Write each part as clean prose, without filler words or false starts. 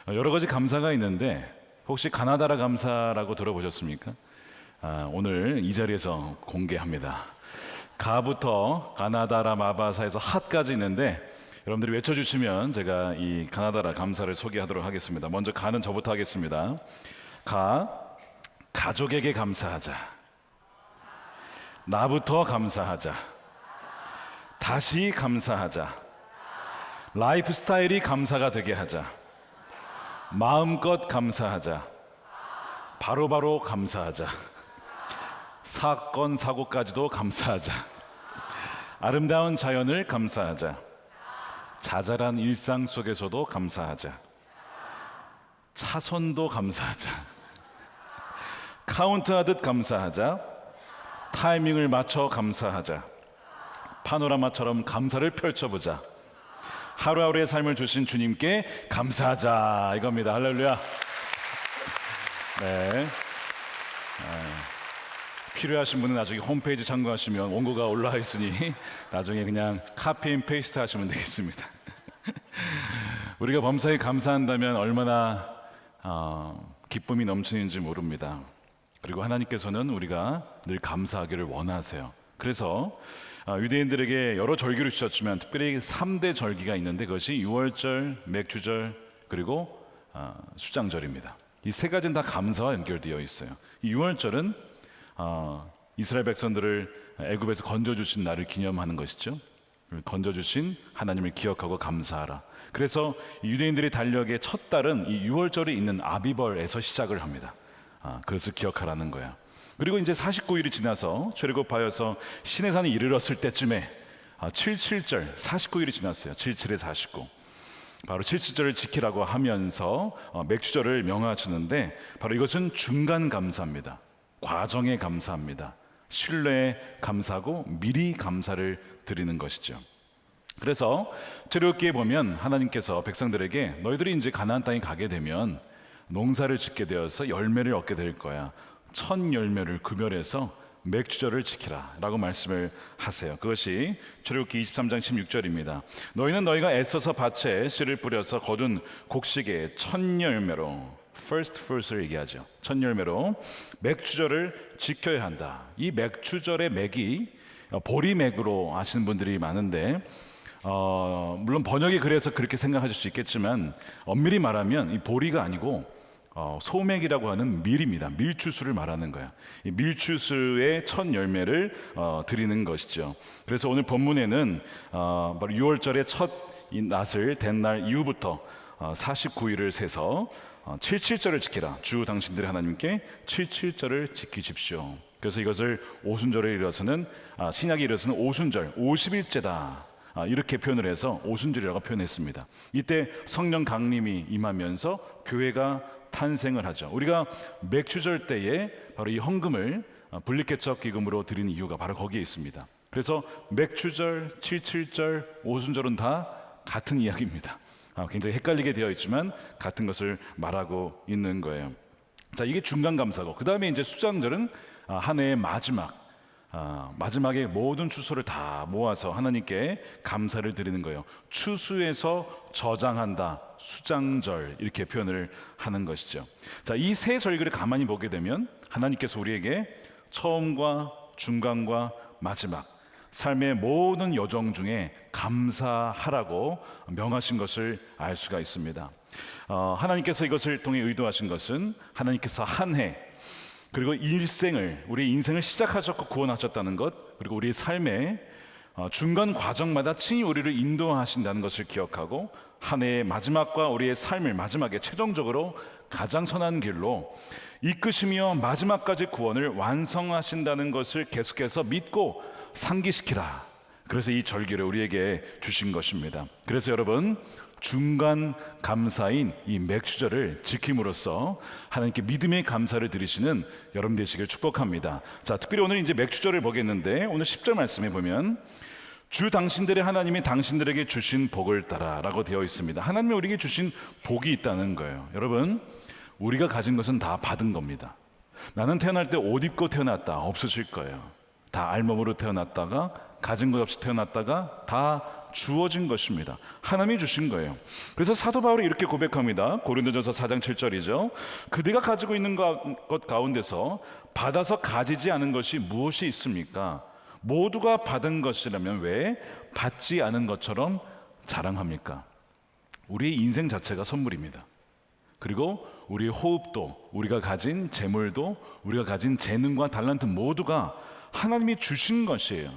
여러 가지 감사가 있는데 혹시 가나다라 감사라고 들어보셨습니까? 오늘 이 자리에서 공개합니다. 가부터 가나다라 마바사에서 핫까지 있는데 여러분들이 외쳐주시면 제가 이 가나다라 감사를 소개하도록 하겠습니다. 먼저 가는 저부터 하겠습니다. 가족에게 감사하자. 나부터 감사하자. 다시 감사하자. 라이프 스타일이 감사가 되게 하자. 마음껏 감사하자. 바로바로 감사하자. 사건 사고까지도 감사하자. 아름다운 자연을 감사하자. 자잘한 일상 속에서도 감사하자. 차선도 감사하자. 카운트하듯 감사하자. 타이밍을 맞춰 감사하자. 파노라마처럼 감사를 펼쳐보자. 하루하루의 삶을 주신 주님께 감사하자, 이겁니다. 할렐루야. 네. 필요하신 분은 나중에 홈페이지 참고하시면 원고가 올라와 있으니 나중에 그냥 카피 앤 페이스트 하시면 되겠습니다. 우리가 범사에 감사한다면 얼마나 기쁨이 넘치는지 모릅니다. 그리고 하나님께서는 우리가 늘 감사하기를 원하세요. 그래서 유대인들에게 여러 절기를 주셨지만 특별히 3대 절기가 있는데 그것이 유월절, 맥주절, 그리고 수장절입니다. 이 세 가지는 다 감사와 연결되어 있어요. 이 유월절은 이스라엘 백성들을 애굽에서 건져주신 날을 기념하는 것이죠. 건져주신 하나님을 기억하고 감사하라. 그래서 유대인들의 달력의 첫 달은 이 유월절이 있는 아비벌에서 시작을 합니다. 그것을 기억하라는 거야. 그리고 이제 49일이 지나서 출애굽하여서 시내산에 이르렀을 때쯤에 77절 49일이 지났어요. 77에 49. 바로 77절을 지키라고 하면서 맥주절을 명하시는데 바로 이것은 중간 감사입니다. 과정에 감사합니다. 신뢰에 감사하고 미리 감사를 드리는 것이죠. 그래서 출애굽기에 보면 하나님께서 백성들에게 너희들이 이제 가나안 땅에 가게 되면 농사를 짓게 되어서 열매를 얻게 될 거야. 첫 열매를 구별해서 맥주절을 지키라 라고 말씀을 하세요. 그것이 출애굽기 23장 16절입니다. 너희는 너희가 애써서 밭에 씨를 뿌려서 거둔 곡식의 첫 열매로 first fruits를 얘기하죠. 첫 열매로 맥주절을 지켜야 한다. 이 맥주절의 맥이 보리맥으로 아시는 분들이 많은데 물론 번역이 그래서 그렇게 생각하실 수 있겠지만 엄밀히 말하면 이 보리가 아니고 소맥이라고 하는 밀입니다. 밀추수를 말하는 거야. 이 밀추수의 첫 열매를 드리는 것이죠. 그래서 오늘 본문에는 바로 6월절의 첫 이 낫을 댄 날 이후부터 49일을 세서 77절을 지키라. 주 당신들의 하나님께 77절을 지키십시오. 그래서 이것을 오순절에 이르러서는 신약에 이르러서는 오순절 50일째다. 이렇게 표현을 해서 오순절이라고 표현했습니다. 이때 성령 강림이 임하면서 교회가 탄생을 하죠. 우리가 맥주절 때에 바로 이 헌금을 분리개척 기금으로 드리는 이유가 바로 거기에 있습니다. 그래서 맥주절, 77절, 오순절은 다 같은 이야기입니다. 굉장히 헷갈리게 되어 있지만 같은 것을 말하고 있는 거예요. 자, 이게 중간 감사고, 그 다음에 이제 수장절은 한 해의 마지막에 모든 추수를 다 모아서 하나님께 감사를 드리는 거예요. 추수에서 저장한다, 수장절 이렇게 표현을 하는 것이죠. 자, 이 세 절기를 가만히 보게 되면 하나님께서 우리에게 처음과 중간과 마지막 삶의 모든 여정 중에 감사하라고 명하신 것을 알 수가 있습니다. 하나님께서 이것을 통해 의도하신 것은 하나님께서 한 해 그리고 우리의 인생을 시작하셨고 구원하셨다는 것, 그리고 우리의 삶의 중간 과정마다 친히 우리를 인도하신다는 것을 기억하고 한 해의 마지막과 우리의 삶을 마지막에 최종적으로 가장 선한 길로 이끄시며 마지막까지 구원을 완성하신다는 것을 계속해서 믿고 상기시키라. 그래서 이 절기를 우리에게 주신 것입니다. 그래서 여러분, 중간 감사인 이 맥주절을 지킴으로써 하나님께 믿음의 감사를 드리시는 여러분 되시길 축복합니다. 자, 특별히 오늘 이제 맥주절을 보겠는데 오늘 10절 말씀에 보면 주 당신들의 하나님이 당신들에게 주신 복을 따라 라고 되어 있습니다. 하나님이 우리에게 주신 복이 있다는 거예요. 여러분, 우리가 가진 것은 다 받은 겁니다. 나는 태어날 때 옷 입고 태어났다 없으실 거예요. 다 알몸으로 태어났다가 가진 것 없이 태어났다가 다 주어진 것입니다. 하나님이 주신 거예요. 그래서 사도 바울이 이렇게 고백합니다. 고린도전서 4장 7절이죠. 그대가 가지고 있는 것 가운데서 받아서 가지지 않은 것이 무엇이 있습니까? 모두가 받은 것이라면 왜 받지 않은 것처럼 자랑합니까? 우리의 인생 자체가 선물입니다. 그리고 우리의 호흡도, 우리가 가진 재물도, 우리가 가진 재능과 달란트 모두가 하나님이 주신 것이에요.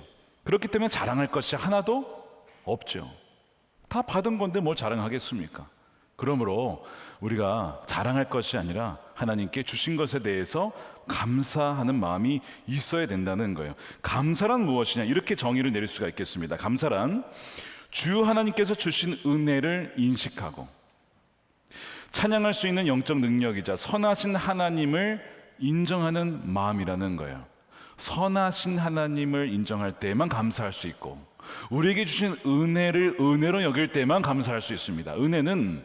그렇기 때문에 자랑할 것이 하나도 없죠. 다 받은 건데 뭘 자랑하겠습니까? 그러므로 우리가 자랑할 것이 아니라 하나님께 주신 것에 대해서 감사하는 마음이 있어야 된다는 거예요. 감사란 무엇이냐? 이렇게 정의를 내릴 수가 있겠습니다. 감사란 주 하나님께서 주신 은혜를 인식하고 찬양할 수 있는 영적 능력이자 선하신 하나님을 인정하는 마음이라는 거예요. 선하신 하나님을 인정할 때만 감사할 수 있고 우리에게 주신 은혜를 은혜로 여길 때만 감사할 수 있습니다. 은혜는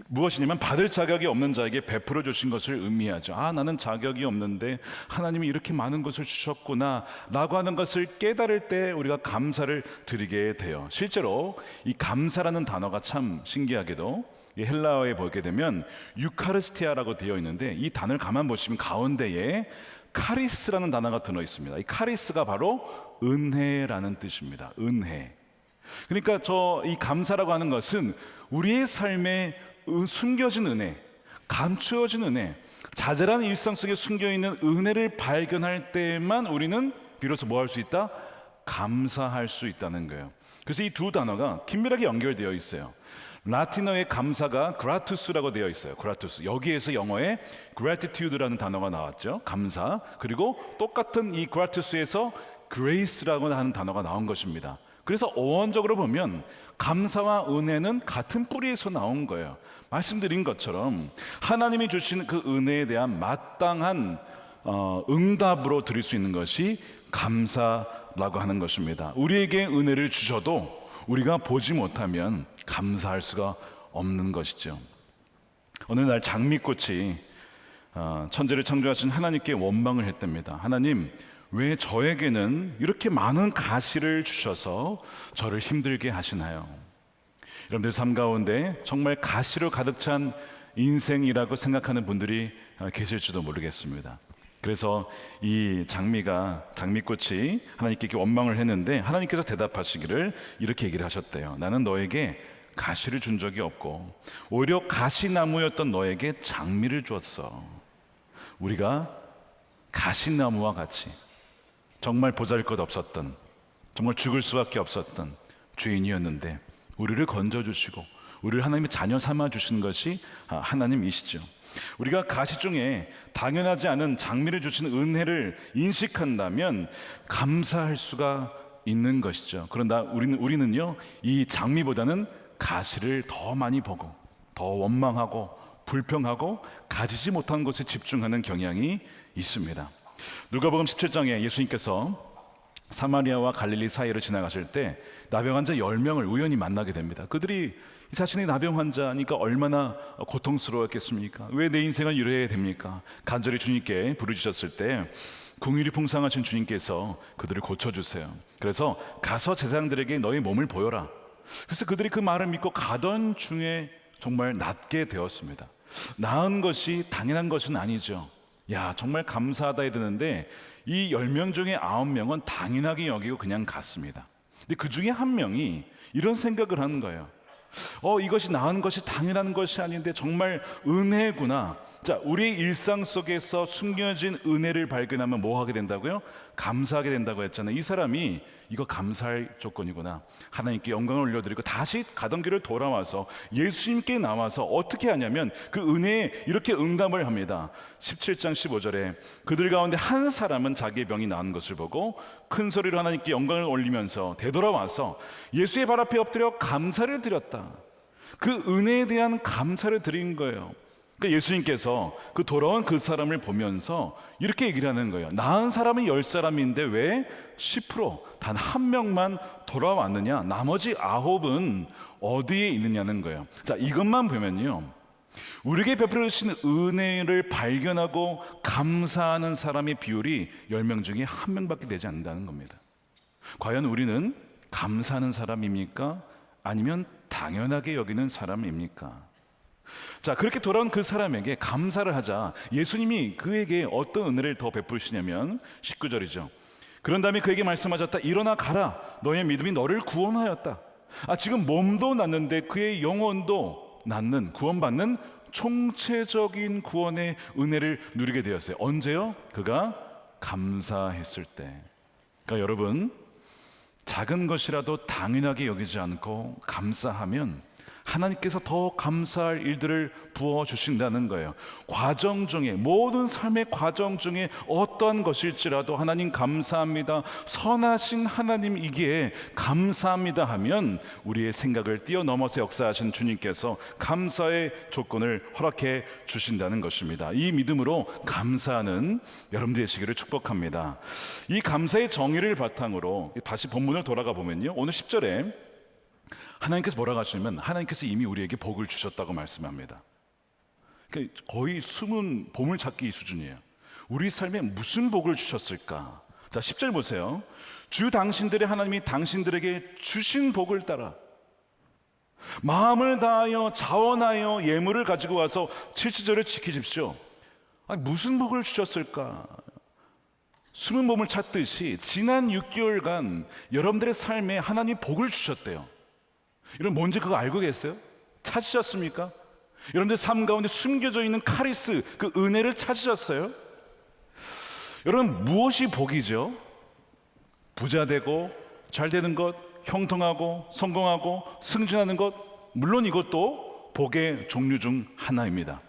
무엇이냐면 받을 자격이 없는 자에게 베풀어 주신 것을 의미하죠. 나는 자격이 없는데 하나님이 이렇게 많은 것을 주셨구나 라고 하는 것을 깨달을 때 우리가 감사를 드리게 돼요. 실제로 이 감사라는 단어가 참 신기하게도 이 헬라어에 보게 되면 유카리스티아라고 되어 있는데 이 단어를 가만 보시면 가운데에 카리스라는 단어가 들어 있습니다. 이 카리스가 바로 은혜라는 뜻입니다. 은혜. 그러니까 이 감사라고 하는 것은 우리의 삶에 숨겨진 은혜, 감추어진 은혜, 자잘한 일상 속에 숨겨있는 은혜를 발견할 때만 우리는 비로소 뭐 할 수 있다? 감사할 수 있다는 거예요. 그래서 이 두 단어가 긴밀하게 연결되어 있어요. 라틴어의 감사가 그라투스라고 되어 있어요. 그라투스. 여기에서 영어에 gratitude라는 단어가 나왔죠. 감사. 그리고 똑같은 이 그라투스에서 grace라고 하는 단어가 나온 것입니다. 그래서 어원적으로 보면 감사와 은혜는 같은 뿌리에서 나온 거예요. 말씀드린 것처럼 하나님이 주신 그 은혜에 대한 마땅한 응답으로 드릴 수 있는 것이 감사라고 하는 것입니다. 우리에게 은혜를 주셔도 우리가 보지 못하면 감사할 수가 없는 것이죠. 어느 날 장미꽃이 천지를 창조하신 하나님께 원망을 했답니다. 하나님, 왜 저에게는 이렇게 많은 가시를 주셔서 저를 힘들게 하시나요? 여러분들 삶 가운데 정말 가시로 가득 찬 인생이라고 생각하는 분들이 계실지도 모르겠습니다. 그래서 이 장미꽃이 하나님께 원망을 했는데 하나님께서 대답하시기를 이렇게 얘기를 하셨대요. 나는 너에게 가시를 준 적이 없고 오히려 가시나무였던 너에게 장미를 주었어. 우리가 가시나무와 같이 정말 보잘것 없었던, 정말 죽을 수밖에 없었던 죄인이었는데 우리를 건져주시고 우리를 하나님의 자녀 삼아 주신 것이 하나님이시죠. 우리가 가시 중에 당연하지 않은 장미를 주신 은혜를 인식한다면 감사할 수가 있는 것이죠. 그런가 우리는요, 이 장미보다는 가시를 더 많이 보고 더 원망하고 불평하고 가지지 못한 것에 집중하는 경향이 있습니다. 누가복음 17장에 예수님께서 사마리아와 갈릴리 사이를 지나가실 때 나병 환자 10명을 우연히 만나게 됩니다. 그들이 자신이 나병 환자니까 얼마나 고통스러웠겠습니까? 왜 내 인생을 이래야 됩니까? 간절히 주님께 부르짖었을 때 긍휼이 풍성하신 주님께서 그들을 고쳐주세요. 그래서 가서 제사장들에게 너희 몸을 보여라. 그래서 그들이 그 말을 믿고 가던 중에 정말 낫게 되었습니다. 나은 것이 당연한 것은 아니죠. 정말 감사하다 해야 되는데 이 10명 중에 9명은 당연하게 여기고 그냥 갔습니다. 근데 그 중에 한 명이 이런 생각을 하는 거예요. 이것이 나은 것이 당연한 것이 아닌데 정말 은혜구나. 자, 우리 일상 속에서 숨겨진 은혜를 발견하면 뭐 하게 된다고요? 감사하게 된다고 했잖아요. 이 사람이 이거 감사할 조건이구나. 하나님께 영광을 올려드리고 다시 가던 길을 돌아와서 예수님께 나와서 어떻게 하냐면 그 은혜에 이렇게 응답을 합니다. 17장 15절에 그들 가운데 한 사람은 자기의 병이 나은 것을 보고 큰 소리로 하나님께 영광을 올리면서 되돌아와서 예수의 발 앞에 엎드려 감사를 드렸다. 그 은혜에 대한 감사를 드린 거예요. 그러니까 예수님께서 그 돌아온 그 사람을 보면서 이렇게 얘기를 하는 거예요. 나은 사람이 10사람인데 왜 10% 단 한 명만 돌아왔느냐? 나머지 9은 어디에 있느냐는 거예요. 자, 이것만 보면요, 우리에게 베풀어 주신 은혜를 발견하고 감사하는 사람의 비율이 10명 중에 1명밖에 되지 않는다는 겁니다. 과연 우리는 감사하는 사람입니까? 아니면 당연하게 여기는 사람입니까? 자, 그렇게 돌아온 그 사람에게 감사를 하자 예수님이 그에게 어떤 은혜를 더 베푸시냐면 19절이죠. 그런 다음에 그에게 말씀하셨다. 일어나 가라. 너의 믿음이 너를 구원하였다. 지금 몸도 낫는데 그의 영혼도 낫는, 구원받는 총체적인 구원의 은혜를 누리게 되었어요. 언제요? 그가 감사했을 때. 그러니까 여러분, 작은 것이라도 당연하게 여기지 않고 감사하면 하나님께서 더 감사할 일들을 부어주신다는 거예요. 과정 중에, 모든 삶의 과정 중에 어떠한 것일지라도 하나님 감사합니다, 선하신 하나님이기에 감사합니다 하면 우리의 생각을 뛰어넘어서 역사하신 주님께서 감사의 조건을 허락해 주신다는 것입니다. 이 믿음으로 감사하는 여러분 되시기를 축복합니다. 이 감사의 정의를 바탕으로 다시 본문을 돌아가 보면요, 오늘 10절에 하나님께서 뭐라고 하시냐면 하나님께서 이미 우리에게 복을 주셨다고 말씀합니다. 그러니까 거의 숨은 보물찾기 수준이에요. 우리 삶에 무슨 복을 주셨을까? 자, 10절 보세요. 주 당신들의 하나님이 당신들에게 주신 복을 따라 마음을 다하여 자원하여 예물을 가지고 와서 7절을 지키십시오. 무슨 복을 주셨을까? 숨은 보물 찾듯이 지난 6개월간 여러분들의 삶에 하나님이 복을 주셨대요. 여러분 뭔지 그거 알고 계세요? 찾으셨습니까? 여러분들 삶 가운데 숨겨져 있는 카리스, 그 은혜를 찾으셨어요? 여러분 무엇이 복이죠? 부자 되고 잘 되는 것, 형통하고 성공하고 승진하는 것, 물론 이것도 복의 종류 중 하나입니다.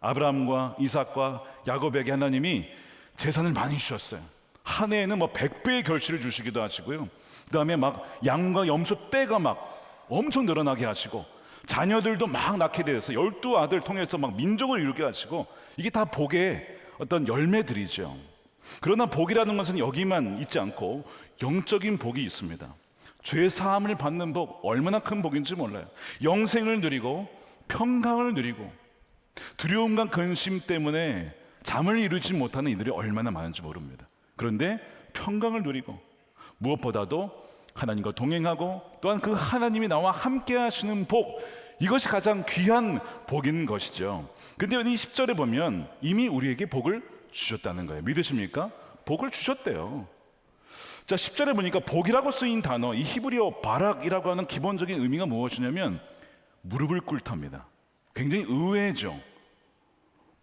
아브라함과 이삭과 야곱에게 하나님이 재산을 많이 주셨어요. 한 해에는 100배의 결실을 주시기도 하시고요. 그 다음에 막 양과 염소 떼가 막 엄청 늘어나게 하시고 자녀들도 막 낳게 되어서 12아들 통해서 막 민족을 이루게 하시고, 이게 다 복의 어떤 열매들이죠. 그러나 복이라는 것은 여기만 있지 않고 영적인 복이 있습니다. 죄 사함을 받는 복, 얼마나 큰 복인지 몰라요. 영생을 누리고 평강을 누리고 두려움과 근심 때문에 잠을 이루지 못하는 이들이 얼마나 많은지 모릅니다. 그런데 평강을 누리고 무엇보다도 하나님과 동행하고 또한 그 하나님이 나와 함께 하시는 복, 이것이 가장 귀한 복인 것이죠. 근데 이 10절에 보면 이미 우리에게 복을 주셨다는 거예요. 믿으십니까? 복을 주셨대요. 자, 10절에 보니까 복이라고 쓰인 단어, 이 히브리어 바락이라고 하는 기본적인 의미가 무엇이냐면 무릎을 꿇답니다. 굉장히 의외죠.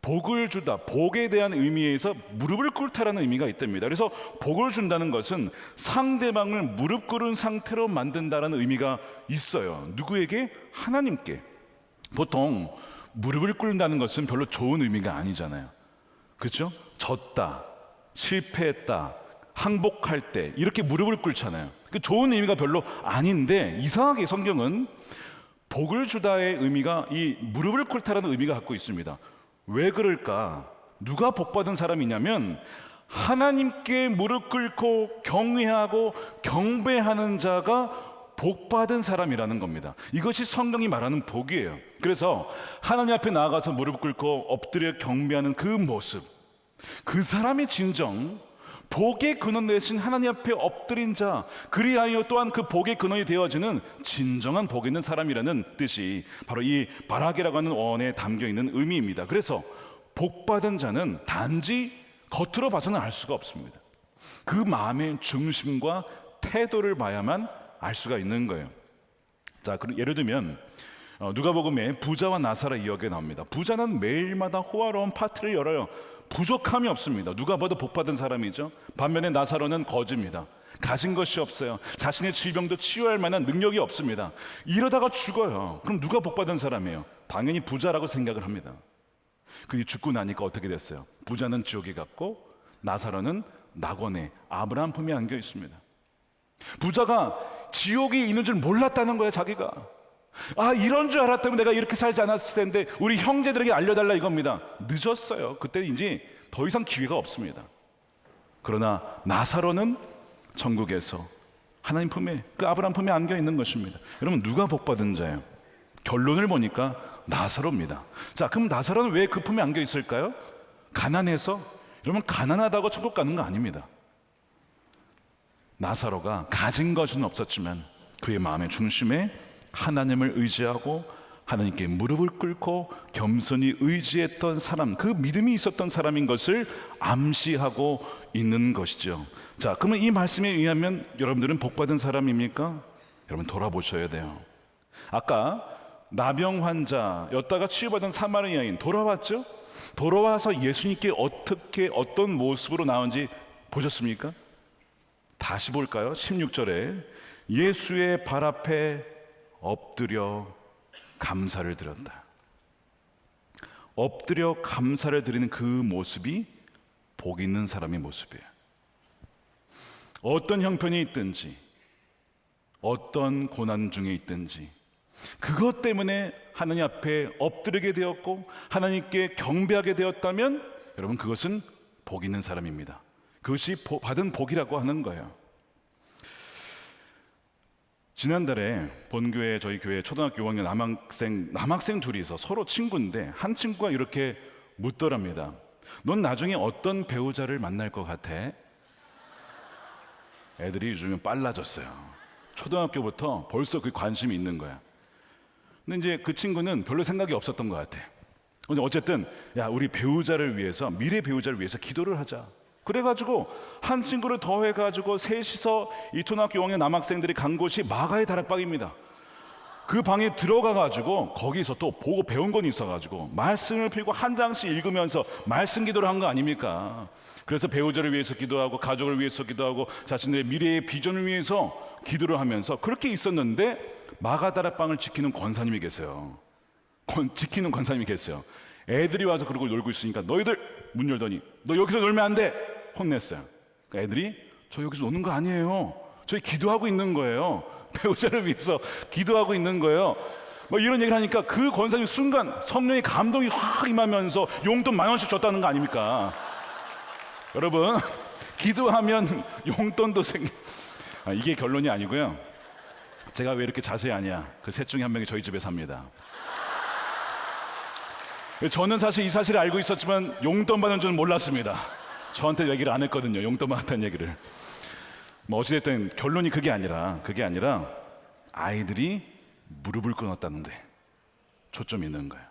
복을 주다, 복에 대한 의미에서 무릎을 꿇다라는 의미가 있답니다. 그래서 복을 준다는 것은 상대방을 무릎 꿇은 상태로 만든다라는 의미가 있어요. 누구에게? 하나님께. 보통 무릎을 꿇는다는 것은 별로 좋은 의미가 아니잖아요. 그렇죠? 졌다, 실패했다, 항복할 때 이렇게 무릎을 꿇잖아요. 좋은 의미가 별로 아닌데 이상하게 성경은 복을 주다의 의미가 이 무릎을 꿇다라는 의미가 갖고 있습니다. 왜 그럴까? 누가 복받은 사람이냐면 하나님께 무릎 꿇고 경외하고 경배하는 자가 복받은 사람이라는 겁니다. 이것이 성경이 말하는 복이에요. 그래서 하나님 앞에 나아가서 무릎 꿇고 엎드려 경배하는 그 모습, 그 사람이 진정 복의 근원 되신 하나님 앞에 엎드린 자, 그리하여 또한 그 복의 근원이 되어지는 진정한 복 있는 사람이라는 뜻이 바로 이 바락이라고 하는 원어에 담겨 있는 의미입니다. 그래서 복받은 자는 단지 겉으로 봐서는 알 수가 없습니다. 그 마음의 중심과 태도를 봐야만 알 수가 있는 거예요. 자, 예를 들면 누가복음에 부자와 나사로 이야기가 나옵니다. 부자는 매일마다 호화로운 파티를 열어요. 부족함이 없습니다. 누가 봐도 복받은 사람이죠. 반면에 나사로는 거지입니다. 가진 것이 없어요. 자신의 질병도 치유할 만한 능력이 없습니다. 이러다가 죽어요. 그럼 누가 복받은 사람이에요? 당연히 부자라고 생각을 합니다. 그게 죽고 나니까 어떻게 됐어요? 부자는 지옥에 갔고 나사로는 낙원에 아브라함 품에 안겨 있습니다. 부자가 지옥이 있는 줄 몰랐다는 거예요. 자기가 이런 줄 알았다면 내가 이렇게 살지 않았을 텐데 우리 형제들에게 알려달라 이겁니다. 늦었어요. 그때 이제 더 이상 기회가 없습니다. 그러나 나사로는 천국에서 하나님 품에, 그 아브라함 품에 안겨 있는 것입니다. 여러분 누가 복받은 자예요? 결론을 보니까 나사로입니다. 자, 그럼 나사로는 왜 그 품에 안겨 있을까요? 가난해서? 여러분 가난하다고 천국 가는 거 아닙니다. 나사로가 가진 것은 없었지만 그의 마음의 중심에 하나님을 의지하고 하나님께 무릎을 꿇고 겸손히 의지했던 사람, 그 믿음이 있었던 사람인 것을 암시하고 있는 것이죠. 자, 그러면 이 말씀에 의하면 여러분들은 복받은 사람입니까? 여러분 돌아보셔야 돼요. 아까 나병 환자였다가 치유받은 사마리아 여인 돌아왔죠? 돌아와서 예수님께 어떤 모습으로 나온지 보셨습니까? 다시 볼까요? 16절에 예수의 발 앞에 엎드려 감사를 드렸다. 엎드려 감사를 드리는 그 모습이 복 있는 사람의 모습이에요. 어떤 형편이 있든지 어떤 고난 중에 있든지 그것 때문에 하나님 앞에 엎드리게 되었고 하나님께 경배하게 되었다면 여러분 그것은 복 있는 사람입니다. 그것이 받은 복이라고 하는 거예요. 지난달에 본교회 저희 교회 초등학교 5학년 남학생 둘이서 서로 친구인데 한 친구가 이렇게 묻더랍니다. 넌 나중에 어떤 배우자를 만날 것 같아? 애들이 요즘은 빨라졌어요. 초등학교부터 벌써 그 관심이 있는 거야. 근데 이제 그 친구는 별로 생각이 없었던 것 같아. 근데 어쨌든 야 우리 배우자를 위해서 미래 배우자를 위해서 기도를 하자. 그래가지고 한 친구를 더 해가지고 셋이서 이 초등학교 5학년 남학생들이 간 곳이 마가의 다락방입니다. 그 방에 들어가가지고 거기서 또 보고 배운 건 있어가지고 말씀을 펴고 한 장씩 읽으면서 말씀 기도를 한 거 아닙니까? 그래서 배우자를 위해서 기도하고 가족을 위해서 기도하고 자신들의 미래의 비전을 위해서 기도를 하면서 그렇게 있었는데 마가 다락방을 지키는 권사님이 계세요. 지키는 권사님이 계세요. 애들이 와서 그러고 놀고 있으니까 너희들 문 열더니 너 여기서 놀면 안 돼! 혼냈어요. 그러니까 애들이 저 여기서 노는 거 아니에요. 저희 기도하고 있는 거예요. 배우자를 위해서 기도하고 있는 거예요. 뭐 이런 얘기를 하니까 그 권사님 순간 성령의 감동이 확 임하면서 용돈 10,000원씩 줬다는 거 아닙니까? 여러분 기도하면 용돈도 이게 결론이 아니고요. 제가 왜 이렇게 자세히 아냐? 그 셋 중에 한 명이 저희 집에 삽니다. 저는 사실 이 사실을 알고 있었지만 용돈 받는 줄은 몰랐습니다. 저한테 얘기를 안 했거든요. 용돈 받았다는 얘기를. 뭐 어찌됐든 결론이 그게 아니라 아이들이 무릎을 꿇었다는데 초점이 있는 거예요.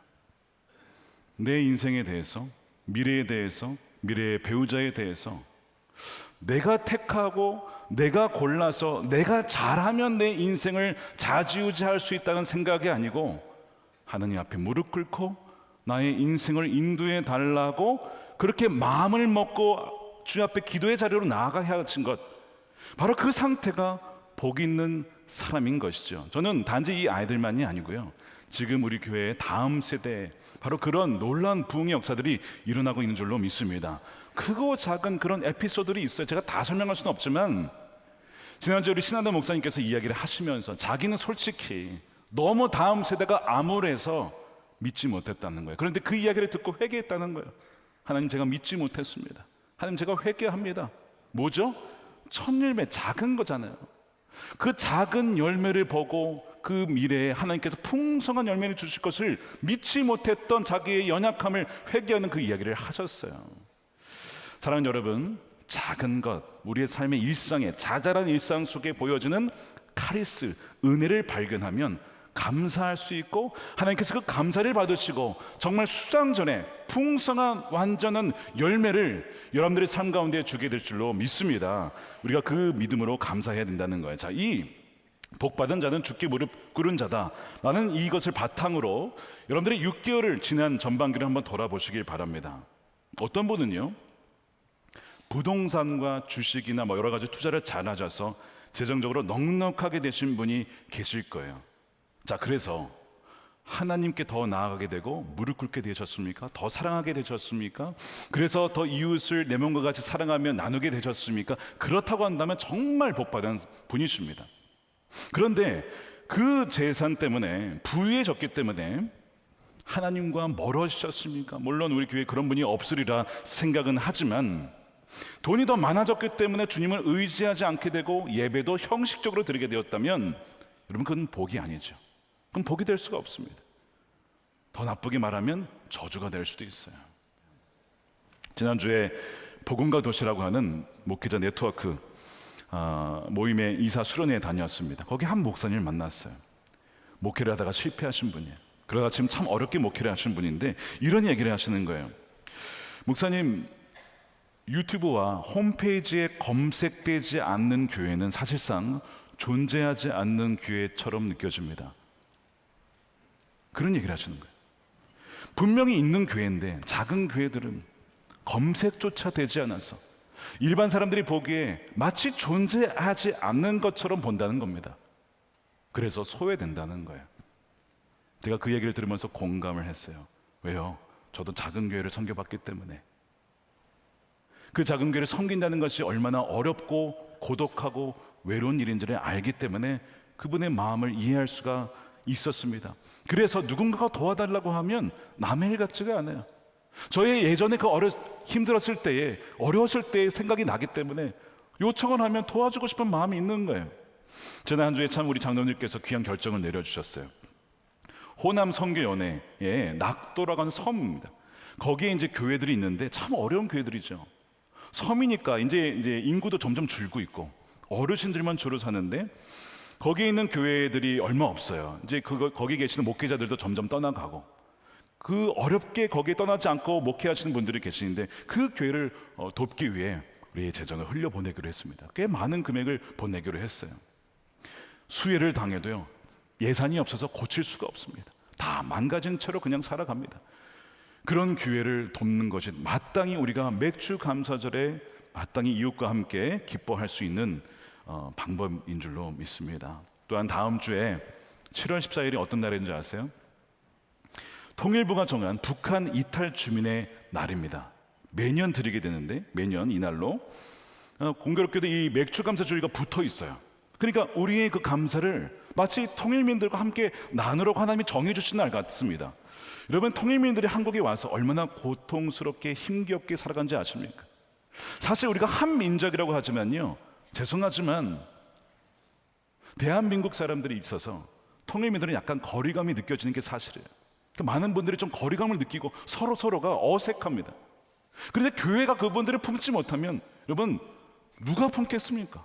내 인생에 대해서, 미래에 대해서, 미래의 배우자에 대해서 내가 택하고 내가 골라서 내가 잘하면 내 인생을 좌지우지할 수 있다는 생각이 아니고 하나님 앞에 무릎 꿇고 나의 인생을 인도해 달라고 그렇게 마음을 먹고 주 앞에 기도의 자리로 나아가야 하신 것, 바로 그 상태가 복 있는 사람인 것이죠. 저는 단지 이 아이들만이 아니고요, 지금 우리 교회의 다음 세대에 바로 그런 놀라운 부흥의 역사들이 일어나고 있는 줄로 믿습니다. 크고 작은 그런 에피소드들이 있어요. 제가 다 설명할 수는 없지만 지난주에 우리 신한다 목사님께서 이야기를 하시면서 자기는 솔직히 너무 다음 세대가 암울해서 믿지 못했다는 거예요. 그런데 그 이야기를 듣고 회개했다는 거예요. 하나님, 제가 믿지 못했습니다. 하나님, 제가 회개합니다. 뭐죠? 첫 열매, 작은 거잖아요. 그 작은 열매를 보고 그 미래에 하나님께서 풍성한 열매를 주실 것을 믿지 못했던 자기의 연약함을 회개하는 그 이야기를 하셨어요. 사랑하는 여러분, 작은 것, 우리의 삶의 일상에, 자잘한 일상 속에 보여지는 카리스, 은혜를 발견하면 감사할 수 있고 하나님께서 그 감사를 받으시고 정말 수장전에 풍성한 완전한 열매를 여러분들의 삶 가운데 주게 될 줄로 믿습니다. 우리가 그 믿음으로 감사해야 된다는 거예요. 자, 이 복받은 자는 주께 무릎 꿇은 자다 라는 이것을 바탕으로 여러분들이 6개월을 지난 전반기를 한번 돌아보시길 바랍니다. 어떤 분은요, 부동산과 주식이나 여러 가지 투자를 잘 하셔서 재정적으로 넉넉하게 되신 분이 계실 거예요. 자, 그래서 하나님께 더 나아가게 되고 무릎 꿇게 되셨습니까? 더 사랑하게 되셨습니까? 그래서 더 이웃을 내 몸과 같이 사랑하며 나누게 되셨습니까? 그렇다고 한다면 정말 복받은 분이십니다. 그런데 그 재산 때문에, 부유해졌기 때문에 하나님과 멀어지셨습니까? 물론 우리 교회에 그런 분이 없으리라 생각은 하지만 돈이 더 많아졌기 때문에 주님을 의지하지 않게 되고 예배도 형식적으로 드리게 되었다면 여러분, 그건 복이 아니죠. 그럼 복이 될 수가 없습니다. 더 나쁘게 말하면 저주가 될 수도 있어요. 지난주에 복음과 도시라고 하는 목회자 네트워크 모임의 이사 수련회에 다녔습니다. 거기 한 목사님을 만났어요. 목회를 하다가 실패하신 분이에요. 그러다 지금 참 어렵게 목회를 하시는 분인데 이런 얘기를 하시는 거예요. 목사님, 유튜브와 홈페이지에 검색되지 않는 교회는 사실상 존재하지 않는 교회처럼 느껴집니다. 그런 얘기를 하시는 거예요. 분명히 있는 교회인데 작은 교회들은 검색조차 되지 않아서 일반 사람들이 보기에 마치 존재하지 않는 것처럼 본다는 겁니다. 그래서 소외된다는 거예요. 제가 그 얘기를 들으면서 공감을 했어요. 왜요? 저도 작은 교회를 섬겨봤기 때문에. 그 작은 교회를 섬긴다는 것이 얼마나 어렵고 고독하고 외로운 일인지를 알기 때문에 그분의 마음을 이해할 수가 있었습니다. 그래서 누군가가 도와달라고 하면 남의 일 같지가 않아요. 저의 예전에 힘들었을 때에, 어려웠을 때의 생각이 나기 때문에 요청을 하면 도와주고 싶은 마음이 있는 거예요. 지난 한 주에 참 우리 장로님께서 귀한 결정을 내려주셨어요. 호남 선교연회에 낙도라고 하는 섬입니다. 거기에 이제 교회들이 있는데 참 어려운 교회들이죠. 섬이니까 이제 인구도 점점 줄고 있고 어르신들만 주로 사는데 거기에 있는 교회들이 얼마 없어요. 이제 거기 계시는 목회자들도 점점 떠나가고 그 어렵게 거기에 떠나지 않고 목회하시는 분들이 계시는데 그 교회를 돕기 위해 우리의 재정을 흘려보내기로 했습니다. 꽤 많은 금액을 보내기로 했어요. 수혜를 당해도요, 예산이 없어서 고칠 수가 없습니다. 다 망가진 채로 그냥 살아갑니다. 그런 교회를 돕는 것이 마땅히 우리가 맥주 감사절에 마땅히 이웃과 함께 기뻐할 수 있는 방법인 줄로 믿습니다. 또한 다음 주에 7월 14일이 어떤 날인지 아세요? 통일부가 정한 북한 이탈 주민의 날입니다. 매년 드리게 되는데 매년 이날로 공교롭게도 이 맥주 감사주의가 붙어 있어요. 그러니까 우리의 그 감사를 마치 통일민들과 함께 나누려고 하나님이 정해주신 날 같습니다. 여러분, 통일민들이 한국에 와서 얼마나 고통스럽게 힘겹게 살아간지 아십니까? 사실 우리가 한 민족이라고 하지만요, 죄송하지만 대한민국 사람들이 있어서 통일민들은 약간 거리감이 느껴지는 게 사실이에요. 많은 분들이 좀 거리감을 느끼고 서로가 어색합니다. 그런데 교회가 그분들을 품지 못하면 여러분, 누가 품겠습니까?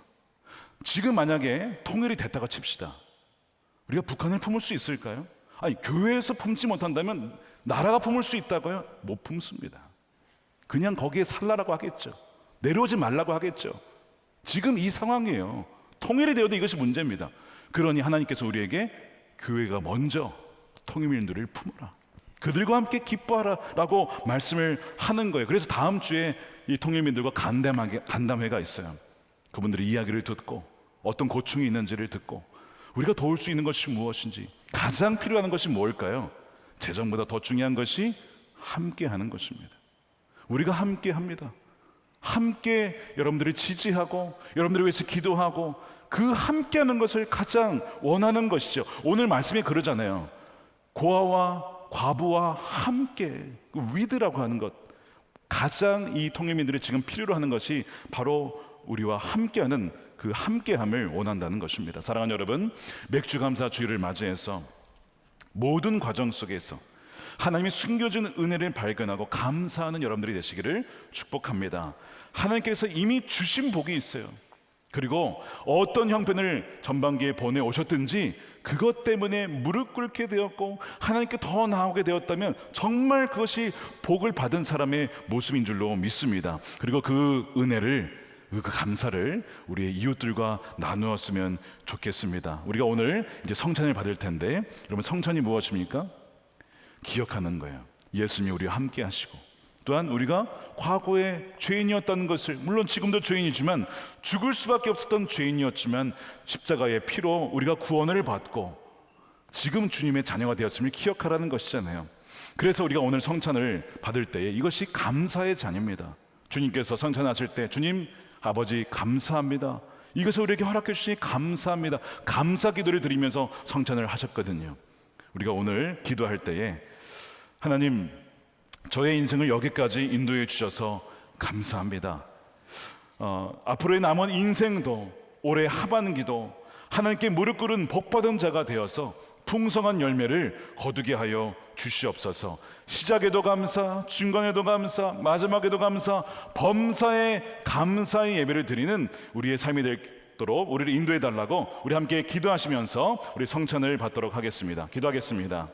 지금 만약에 통일이 됐다가 칩시다. 우리가 북한을 품을 수 있을까요? 아니, 교회에서 품지 못한다면 나라가 품을 수 있다고요? 못 품습니다. 그냥 거기에 살라라고 하겠죠. 내려오지 말라고 하겠죠. 지금 이 상황이에요. 통일이 되어도 이것이 문제입니다. 그러니 하나님께서 우리에게 교회가 먼저 통일민들을 품어라, 그들과 함께 기뻐하라라고 말씀을 하는 거예요. 그래서 다음 주에 이 통일민들과 간담회가 있어요. 그분들의 이야기를 듣고 어떤 고충이 있는지를 듣고 우리가 도울 수 있는 것이 무엇인지, 가장 필요한 것이 뭘까요? 재정보다 더 중요한 것이 함께 하는 것입니다. 우리가 함께 합니다. 함께 여러분들을 지지하고 여러분들을 위해서 기도하고 그 함께 하는 것을 가장 원하는 것이죠. 오늘 말씀이 그러잖아요. 고아와 과부와 함께, 위드라고 하는 것, 가장 이 통일민들이 지금 필요로 하는 것이 바로 우리와 함께하는 그 함께함을 원한다는 것입니다. 사랑하는 여러분, 맥주 감사 주일을 맞이해서 모든 과정 속에서 하나님이 숨겨진 은혜를 발견하고 감사하는 여러분들이 되시기를 축복합니다. 하나님께서 이미 주신 복이 있어요. 그리고 어떤 형편을 전반기에 보내오셨든지 그것 때문에 무릎 꿇게 되었고 하나님께 더 나오게 되었다면 정말 그것이 복을 받은 사람의 모습인 줄로 믿습니다. 그리고 그 은혜를, 그 감사를 우리의 이웃들과 나누었으면 좋겠습니다. 우리가 오늘 이제 성찬을 받을 텐데, 여러분, 성찬이 무엇입니까? 기억하는 거예요. 예수님이 우리와 함께 하시고, 또한 우리가 과거에 죄인이었다는 것을, 물론 지금도 죄인이지만 죽을 수밖에 없었던 죄인이었지만 십자가의 피로 우리가 구원을 받고 지금 주님의 자녀가 되었음을 기억하라는 것이잖아요. 그래서 우리가 오늘 성찬을 받을 때에 이것이 감사의 잔입니다. 주님께서 성찬하실 때 주님, 아버지 감사합니다, 이것을 우리에게 허락해 주시니 감사합니다, 감사 기도를 드리면서 성찬을 하셨거든요. 우리가 오늘 기도할 때에 하나님, 저의 인생을 여기까지 인도해 주셔서 감사합니다. 앞으로의 남은 인생도, 올해 하반기도 하나님께 무릎 꿇은 복받은 자가 되어서 풍성한 열매를 거두게 하여 주시옵소서. 시작에도 감사, 중간에도 감사, 마지막에도 감사, 범사에 감사의 예배를 드리는 우리의 삶이 있도록 우리를 인도해 달라고 우리 함께 기도하시면서 우리 성찬을 받도록 하겠습니다. 기도하겠습니다.